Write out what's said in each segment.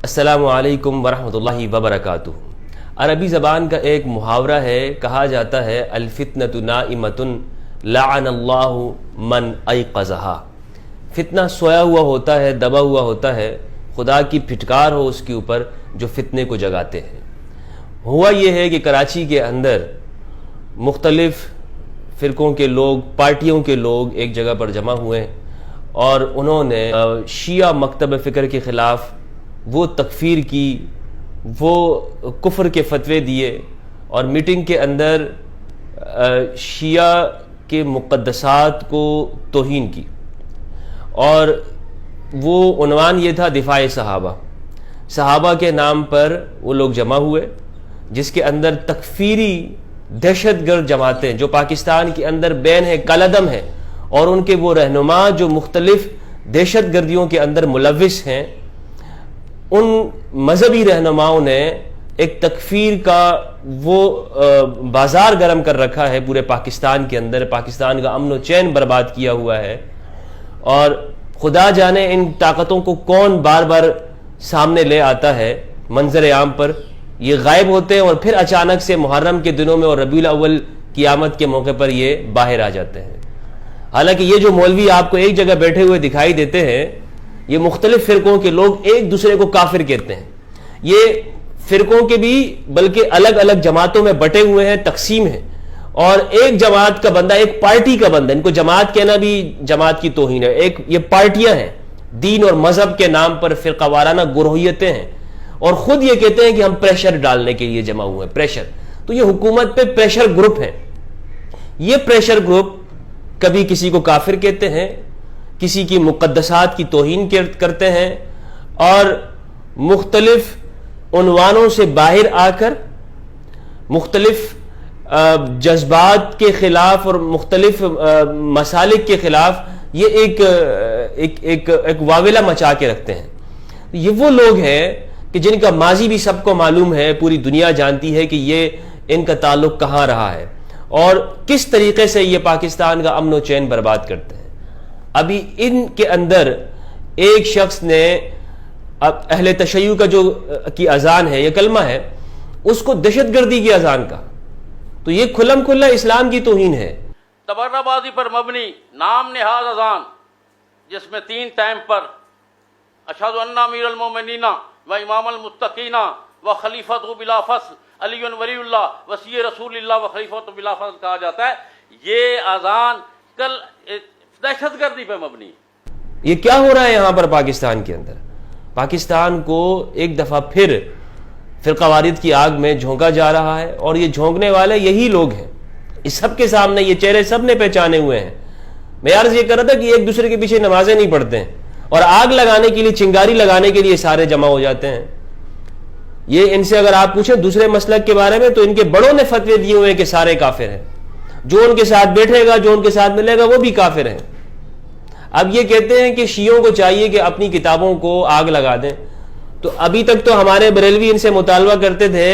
السلام علیکم ورحمۃ اللہ وبرکاتہ۔ عربی زبان کا ایک محاورہ ہے، کہا جاتا ہے الفتنۃ نائمۃ لعن اللہ من ایقظھا۔ فتنہ سویا ہوا ہوتا ہے، دبا ہوا ہوتا ہے، خدا کی پھٹکار ہو اس کے اوپر جو فتنے کو جگاتے ہیں۔ ہوا یہ ہے کہ کراچی کے اندر مختلف فرقوں کے لوگ، پارٹیوں کے لوگ ایک جگہ پر جمع ہوئے اور انہوں نے شیعہ مکتب فکر کے خلاف وہ تکفیر کی، وہ کفر کے فتوے دیے اور میٹنگ کے اندر شیعہ کے مقدسات کو توہین کی، اور وہ عنوان یہ تھا دفاع صحابہ۔ صحابہ کے نام پر وہ لوگ جمع ہوئے، جس کے اندر تکفیری دہشت گرد جماعتیں جو پاکستان کے اندر بین ہے، کالعدم ہے، اور ان کے وہ رہنما جو مختلف دہشت گردیوں کے اندر ملوث ہیں، ان مذہبی رہنماؤں نے ایک تکفیر کا وہ بازار گرم کر رکھا ہے پورے پاکستان کے اندر۔ پاکستان کا امن و چین برباد کیا ہوا ہے، اور خدا جانے ان طاقتوں کو کون بار بار سامنے لے آتا ہے منظر عام پر۔ یہ غائب ہوتے ہیں اور پھر اچانک سے محرم کے دنوں میں اور ربیع الاول قیامت کے موقع پر یہ باہر آ جاتے ہیں۔ حالانکہ یہ جو مولوی آپ کو ایک جگہ بیٹھے ہوئے دکھائی دیتے ہیں، یہ مختلف فرقوں کے لوگ ایک دوسرے کو کافر کہتے ہیں۔ یہ فرقوں کے بھی بلکہ الگ الگ جماعتوں میں بٹے ہوئے ہیں، تقسیم ہیں، اور ایک جماعت کا بندہ، ایک پارٹی کا بندہ، ان کو جماعت کہنا بھی جماعت کی توہین ہے، یہ پارٹیاں ہیں، دین اور مذہب کے نام پر فرقہ وارانہ گروہیتیں ہیں، اور خود یہ کہتے ہیں کہ ہم پریشر ڈالنے کے لیے جمع ہوئے ہیں۔ پریشر تو یہ حکومت پہ پریشر گروپ ہیں۔ یہ پریشر گروپ کبھی کسی کو کافر کہتے ہیں، کسی کی مقدسات کی توہین کرتے ہیں، اور مختلف عنوانوں سے باہر آ کر مختلف جذبات کے خلاف اور مختلف مسالک کے خلاف یہ ایک واویلا مچا کے رکھتے ہیں۔ یہ وہ لوگ ہیں کہ جن کا ماضی بھی سب کو معلوم ہے، پوری دنیا جانتی ہے کہ یہ ان کا تعلق کہاں رہا ہے اور کس طریقے سے یہ پاکستان کا امن و چین برباد کرتے ہیں۔ ابھی ان کے اندر ایک شخص نے اہل تشیع کا جو کی اذان ہے، یہ کلمہ ہے، اس کو دہشت گردی کی اذان کا، تو یہ کھلم کھلا اسلام کی توہین ہے۔ تبرہ بازی پر مبنی نام نہاد اذان، جس میں 3 ٹائم پر اشہد ان امیر المومنین و امام المتقین و خلیفۃ بلا فصل علی ولی اللہ وصی رسول اللہ و خلیفۃ بلا فصل کہا جاتا ہے، یہ اذان کل دہشت گردی پہ مبنی۔ یہ کیا ہو رہا ہے یہاں پر پاکستان کے اندر؟ پاکستان کو ایک دفعہ پھر فرقہ واریت کی آگ میں جھونکا جا رہا ہے، اور یہ جھونکنے والے یہی لوگ ہیں۔ اس سب کے سامنے یہ چہرے سب نے پہچانے ہوئے ہیں۔ میں عرض یہ کر رہا تھا کہ ایک دوسرے کے پیچھے نمازیں نہیں پڑھتے ہیں، اور آگ لگانے کے لیے، چنگاری لگانے کے لیے سارے جمع ہو جاتے ہیں۔ یہ ان سے اگر آپ پوچھیں دوسرے مسلک کے بارے میں، تو ان کے بڑوں نے فتوے دیے ہوئے ہیں کہ سارے کافر ہیں، جو ان کے ساتھ بیٹھے گا، جو ان کے ساتھ ملے گا، وہ بھی کافر ہیں۔ اب یہ کہتے ہیں کہ شیعوں کو چاہیے کہ اپنی کتابوں کو آگ لگا دیں، تو ابھی تک تو ہمارے بریلوی ان سے مطالبہ کرتے تھے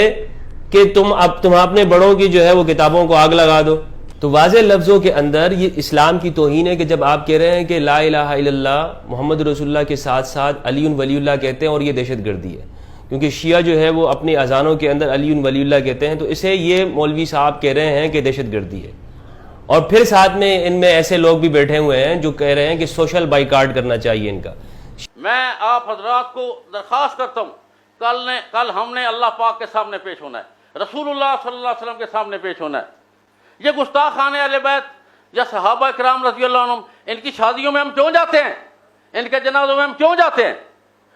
کہ تم اپنے بڑوں کی جو ہے وہ کتابوں کو آگ لگا دو۔ تو واضح لفظوں کے اندر یہ اسلام کی توہین ہے کہ جب آپ کہہ رہے ہیں کہ لا الہ الا اللہ محمد رسول اللہ کے ساتھ ساتھ علی ولی اللہ کہتے ہیں، اور یہ دہشت گردی ہے، کیونکہ شیعہ جو ہے وہ اپنی اذانوں کے اندر علی ولی اللہ کہتے ہیں، تو اسے یہ مولوی صاحب کہہ رہے ہیں کہ دہشت گردی ہے۔ اور پھر ساتھ میں ان میں ایسے لوگ بھی بیٹھے ہوئے ہیں جو کہہ رہے ہیں کہ سوشل بائیکاٹ کرنا چاہیے ان کا۔ میں آپ حضرات کو درخواست کرتا ہوں، کل ہم نے اللہ پاک کے سامنے پیش ہونا ہے، رسول اللہ صلی اللہ علیہ وسلم کے سامنے پیش ہونا ہے۔ یہ گستاخان اہل بیت یا صحابہ کرام رضی اللہ عنہم، ان کی شادیوں میں ہم کیوں جاتے ہیں؟ ان کے جنازوں میں ہم کیوں جاتے ہیں؟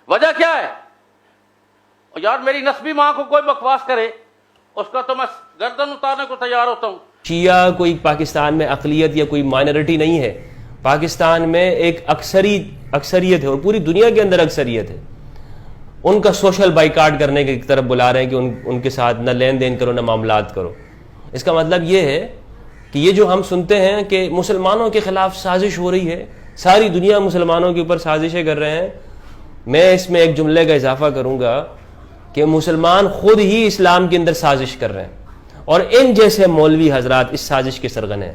وجہ کیا ہے؟ یار میری نسبی ماں کو کوئی بکواس کرے، اس کا تو میں گردن اتارنے کو تیار ہوتا ہوں۔ شیعہ کوئی پاکستان میں اقلیت یا کوئی مائنورٹی نہیں ہے، پاکستان میں ایک اکثریت ہے، اور پوری دنیا کے اندر اکثریت ہے۔ ان کا سوشل بائیکاٹ کرنے کی طرف بلا رہے ہیں کہ ان کے ساتھ نہ لین دین کرو، نہ معاملات کرو۔ اس کا مطلب یہ ہے کہ یہ جو ہم سنتے ہیں کہ مسلمانوں کے خلاف سازش ہو رہی ہے، ساری دنیا مسلمانوں کے اوپر سازشیں کر رہے ہیں، میں اس میں ایک جملے کا اضافہ کروں گا کہ مسلمان خود ہی اسلام کے اندر سازش کر رہے ہیں، اور ان جیسے مولوی حضرات اس سازش کے سرغن ہیں۔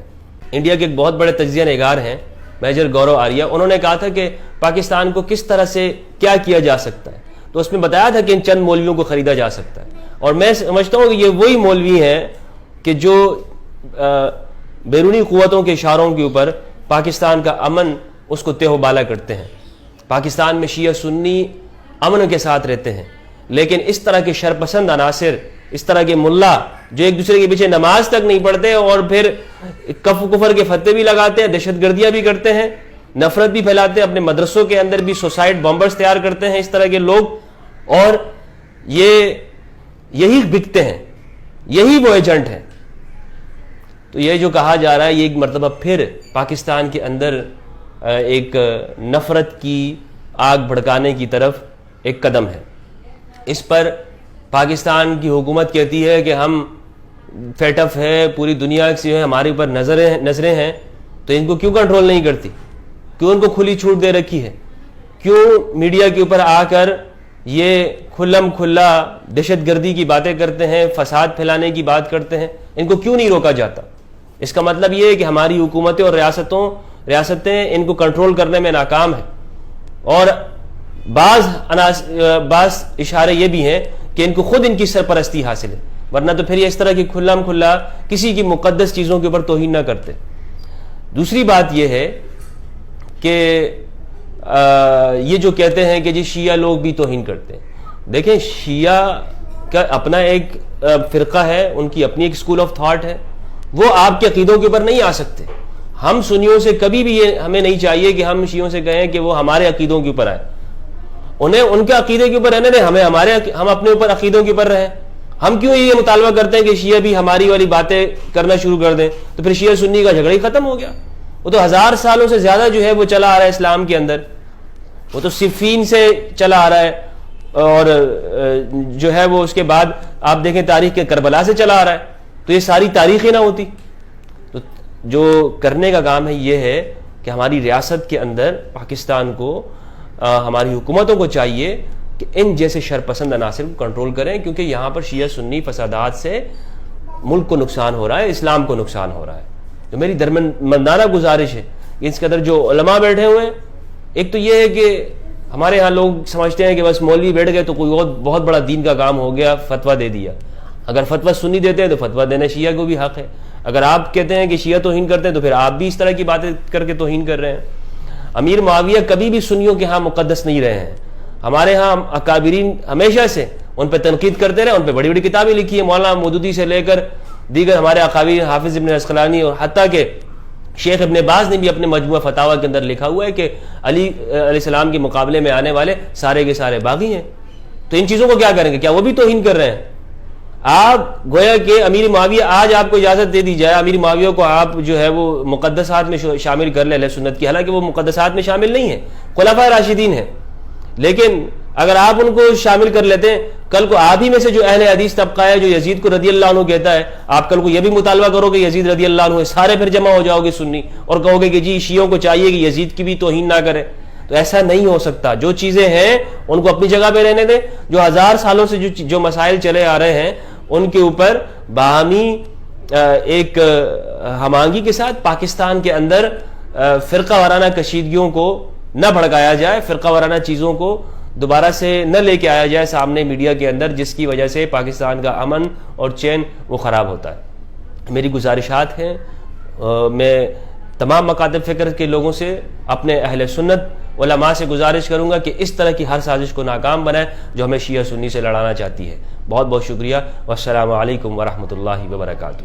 انڈیا کے ایک بہت بڑے تجزیہ نگار ہیں میجر گورو آریہ، انہوں نے کہا تھا کہ پاکستان کو کس طرح سے کیا کیا جا سکتا ہے، تو اس میں بتایا تھا کہ ان چند مولویوں کو خریدا جا سکتا ہے، اور میں سمجھتا ہوں کہ یہ وہی مولوی ہیں کہ جو بیرونی قوتوں کے اشاروں کے اوپر پاکستان کا امن اس کو تہ و بالا کرتے ہیں۔ پاکستان میں شیعہ سنی امن کے ساتھ رہتے ہیں، لیکن اس طرح کے شرپسند عناصر، اس طرح کے ملا جو ایک دوسرے کے پیچھے نماز تک نہیں پڑھتے اور پھر کفر کے فتوے بھی لگاتے ہیں، دہشت گردیاں بھی کرتے ہیں، نفرت بھی پھیلاتے ہیں، اپنے مدرسوں کے اندر بھی سوسائڈ بمبرز تیار کرتے ہیں، اس طرح کے لوگ، اور یہی بکتے ہیں، یہی وہ ایجنٹ ہیں۔ تو یہ جو کہا جا رہا ہے یہ ایک مرتبہ پھر پاکستان کے اندر ایک نفرت کی آگ بھڑکانے کی طرف ایک قدم ہے۔ اس پر پاکستان کی حکومت کہتی ہے کہ ہم فیٹ اف ہے، پوری دنیا سے ہمارے اوپر نظریں ہیں، تو ان کو کیوں کنٹرول نہیں کرتی؟ کیوں ان کو کھلی چھوٹ دے رکھی ہے؟ کیوں میڈیا کے اوپر آ کر یہ کھلم کھلا دہشت گردی کی باتیں کرتے ہیں، فساد پھیلانے کی بات کرتے ہیں؟ ان کو کیوں نہیں روکا جاتا؟ اس کا مطلب یہ ہے کہ ہماری حکومتیں اور ریاستیں ان کو کنٹرول کرنے میں ناکام ہیں، اور بعض اشارے یہ بھی ہیں کہ ان کو خود ان کی سرپرستی حاصل ہے، ورنہ تو پھر یہ اس طرح کی کھلم کھلا کسی کی مقدس چیزوں کے اوپر توہین نہ کرتے۔ دوسری بات یہ ہے کہ یہ جو کہتے ہیں کہ جی شیعہ لوگ بھی توہین کرتے ہیں، دیکھیں شیعہ کا اپنا ایک فرقہ ہے، ان کی اپنی ایک اسکول آف تھاٹ ہے، وہ آپ کے عقیدوں کے اوپر نہیں آ سکتے۔ ہم سنیوں سے کبھی بھی یہ ہمیں نہیں چاہیے کہ ہم شیعوں سے کہیں کہ وہ ہمارے عقیدوں کے اوپر آئے، انہیں ان کے عقیدے کے اوپر رہنے دیں، ہم اپنے اوپر عقیدوں کے اوپر رہیں۔ ہم کیوں یہ مطالبہ کرتے ہیں کہ شیعہ بھی ہماری والی باتیں کرنا شروع کر دیں؟ تو پھر شیعہ سنی کا جھگڑا ہی ختم ہو گیا۔ وہ تو 1000 سالوں سے زیادہ جو ہے وہ چلا آ رہا ہے اسلام کے اندر، وہ تو صفین سے چلا آ رہا ہے، اور جو ہے وہ اس کے بعد آپ دیکھیں تاریخ کے کربلا سے چلا آ رہا ہے، تو یہ ساری تاریخیں نہ ہوتی۔ تو جو کرنے کا کام ہے یہ ہے کہ ہماری ریاست کے اندر پاکستان کو ہماری حکومتوں کو چاہیے کہ ان جیسے شرپسند عناصر کو کنٹرول کریں، کیونکہ یہاں پر شیعہ سنی فسادات سے ملک کو نقصان ہو رہا ہے، اسلام کو نقصان ہو رہا ہے۔ تو میری درمندانہ گزارش ہے، اس قدر جو علماء بیٹھے ہوئے ہیں، ایک تو یہ ہے کہ ہمارے ہاں لوگ سمجھتے ہیں کہ بس مولوی بیٹھ گئے تو کوئی بہت بڑا دین کا کام ہو گیا، فتویٰ دے دیا۔ اگر فتویٰ سنی دیتے ہیں تو فتویٰ دینا شیعہ کو بھی حق ہے۔ اگر آپ کہتے ہیں کہ شیعہ توہین کرتے ہیں تو پھر آپ بھی اس طرح کی باتیں کر کے توہین کر رہے ہیں۔ امیر معاویہ کبھی بھی سنیوں کے ہاں مقدس نہیں رہے ہیں، ہمارے ہاں اکابرین ہمیشہ سے ان پہ تنقید کرتے رہے، ان پہ بڑی بڑی کتابیں لکھی ہیں، مولانا مودودی سے لے کر دیگر ہمارے اکابرین، حافظ ابن عسقلانی، اور حتیٰ کہ شیخ ابن باز نے بھی اپنے مجموعہ فتاویٰ کے اندر لکھا ہوا ہے کہ علی علیہ السلام کے مقابلے میں آنے والے سارے کے سارے باغی ہیں۔ تو ان چیزوں کو کیا کریں گے؟ کیا وہ بھی توہین کر رہے ہیں؟ آپ گویا کہ امیر معاویہ آج آپ کو اجازت دے دی جائے، امیر معاویہ کو آپ جو ہے وہ مقدسات میں شامل کر لیں اہل سنت کی، حالانکہ وہ مقدسات میں شامل نہیں ہیں، خلفائے راشدین ہیں، لیکن اگر آپ ان کو شامل کر لیتے ہیں، کل کو آپ ہی میں سے جو اہل حدیث طبقہ ہے جو یزید کو رضی اللہ عنہ کہتا ہے، آپ کل کو یہ بھی مطالبہ کرو کہ یزید رضی اللہ عنہ ہے، سارے پھر جمع ہو جاؤ گے سنی اور کہو گے کہ جی شیعوں کو چاہیے کہ یزید کی بھی توہین نہ کرے۔ تو ایسا نہیں ہو سکتا۔ جو چیزیں ہیں ان کو اپنی جگہ پہ رہنے دیں، جو 1000 سالوں سے جو مسائل چلے آ رہے ہیں ان کے اوپر باہمی ایک ہم آہنگی کے ساتھ پاکستان کے اندر فرقہ وارانہ کشیدگیوں کو نہ بھڑکایا جائے، فرقہ وارانہ چیزوں کو دوبارہ سے نہ لے کے آیا جائے سامنے میڈیا کے اندر، جس کی وجہ سے پاکستان کا امن اور چین وہ خراب ہوتا ہے۔ میری گزارشات ہیں، میں تمام مکاتب فکر کے لوگوں سے، اپنے اہل سنت علماء سے گزارش کروں گا کہ اس طرح کی ہر سازش کو ناکام بنائیں جو ہمیں شیعہ سنی سے لڑانا چاہتی ہے۔ بہت بہت شکریہ، والسلام علیکم ورحمۃ اللہ وبرکاتہ۔